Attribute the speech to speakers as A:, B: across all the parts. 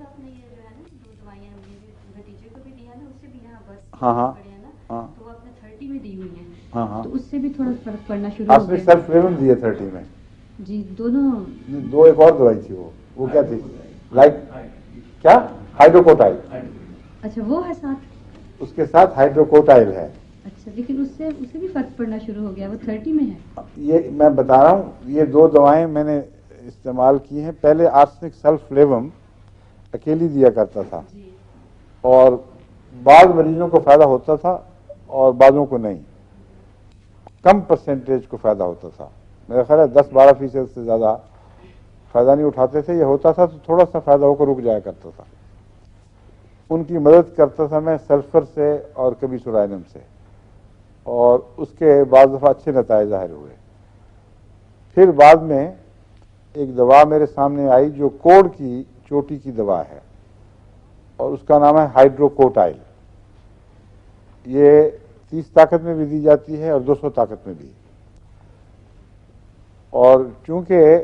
A: آپ نے یہ جو ہے نا 2 دوائیاں میرے بھتیجے کو بھی دی ہیں نا، اس سے بھی یہاں بس
B: ہاں ہاں
A: پڑے ہیں نا،
B: ہاں
A: تو وہ آپ نے 30 میں دی ہوئی ہیں،
B: ہاں ہاں
A: تو اس سے بھی تھوڑا فرق پڑنا شروع
B: آپ
A: ہو
B: نے
A: گیا
B: سیلف لیون دی ہے 30 میں
A: جی دونوں.
B: دو ایک اور دوائی تھی وہ کیا تھی لائک کیا ہائیڈروکوٹائل
A: اچھا وہ ہے ساتھ.
B: اس کے ساتھ ہائیڈروکوٹائل ہے.
A: اچھا لیکن اس سے بھی فرق پڑنا شروع ہو گیا، وہ 30 میں ہے.
B: یہ میں بتا رہا ہوں یہ 2 دوائیں میں نے استعمال کی ہیں. پہلے آرسنک سلف لیوم اکیلی دیا کرتا تھا
A: جی
B: اور بعض مریضوں کو فائدہ ہوتا تھا اور بعضوں کو نہیں، کم پرسنٹیج کو فائدہ ہوتا تھا. میرا خیال ہے 10-12% سے زیادہ فائدہ نہیں اٹھاتے تھے. یہ ہوتا تھا تو تھوڑا سا فائدہ ہو کر رک جایا کرتا تھا. ان کی مدد کرتا تھا میں سلفر سے اور کبھی سورائنم سے، اور اس کے بعض دفعہ اچھے نتائج ظاہر ہوئے. پھر بعد میں ایک دوا میرے سامنے آئی جو کوڑ کی چوٹی کی دوا ہے اور اس کا نام ہے ہائیڈروکوٹائل. یہ 30 طاقت میں بھی دی جاتی ہے اور 200 طاقت میں بھی. اور چونکہ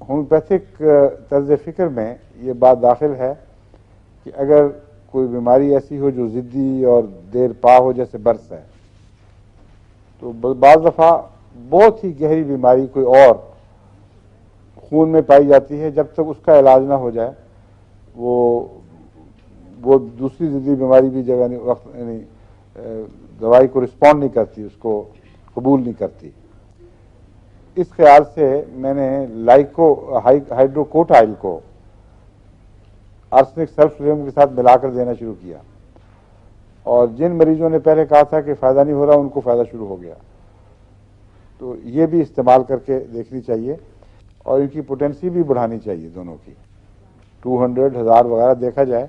B: ہومیوپیتھک طرز فکر میں یہ بات داخل ہے کہ اگر کوئی بیماری ایسی ہو جو ضدی اور دیر پا ہو جیسے برس ہے، تو بعض دفعہ بہت ہی گہری بیماری کوئی اور خون میں پائی جاتی ہے، جب تک اس کا علاج نہ ہو جائے وہ دوسری ضدی بیماری بھی جگہ نہیں دوائی کو رسپونڈ نہیں کرتی، اس کو قبول نہیں کرتی. اس خیال سے میں نے ہائیڈروکوٹائل کو آرسنک سلف لیوم کے ساتھ ملا کر دینا شروع کیا، اور جن مریضوں نے پہلے کہا تھا کہ فائدہ نہیں ہو رہا ان کو فائدہ شروع ہو گیا. تو یہ بھی استعمال کر کے دیکھنی چاہیے اور ان کی پوٹینسی بھی بڑھانی چاہیے دونوں کی. 200 1000 وغیرہ دیکھا جائے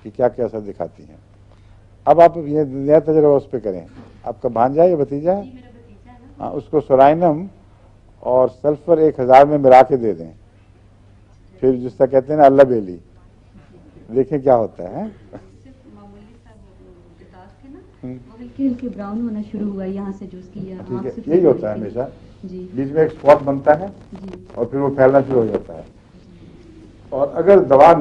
B: کہ کیا کیا اثر دکھاتی ہیں. اب آپ یہ نیا تجربہ اس پہ کریں. آپ کا بھانجا ہے یا بھتیجا ہے؟
A: میرا بھتیجا ہے نا.
B: ہاں اس کو سورائنم اور سلفر 1000 میں ملا کے دے دیں، پھر جس طرح کہتے ہیں نا اللہ بیلی، دیکھیں کیا ہوتا ہے.
A: صرف معمولی سا داغ تھے نا، وہ ہلکے ہلکے براؤن ہونا شروع ہوا یہاں سے جوس کیا.
B: ٹھیک ہے، یہی ہوتا ہے ہمیشہ.
A: جی
B: بیچ میں ایک اسپاٹ بنتا ہے
A: جی
B: اور پھر وہ پھیلنا شروع ہو جاتا ہے. اور اگر دوا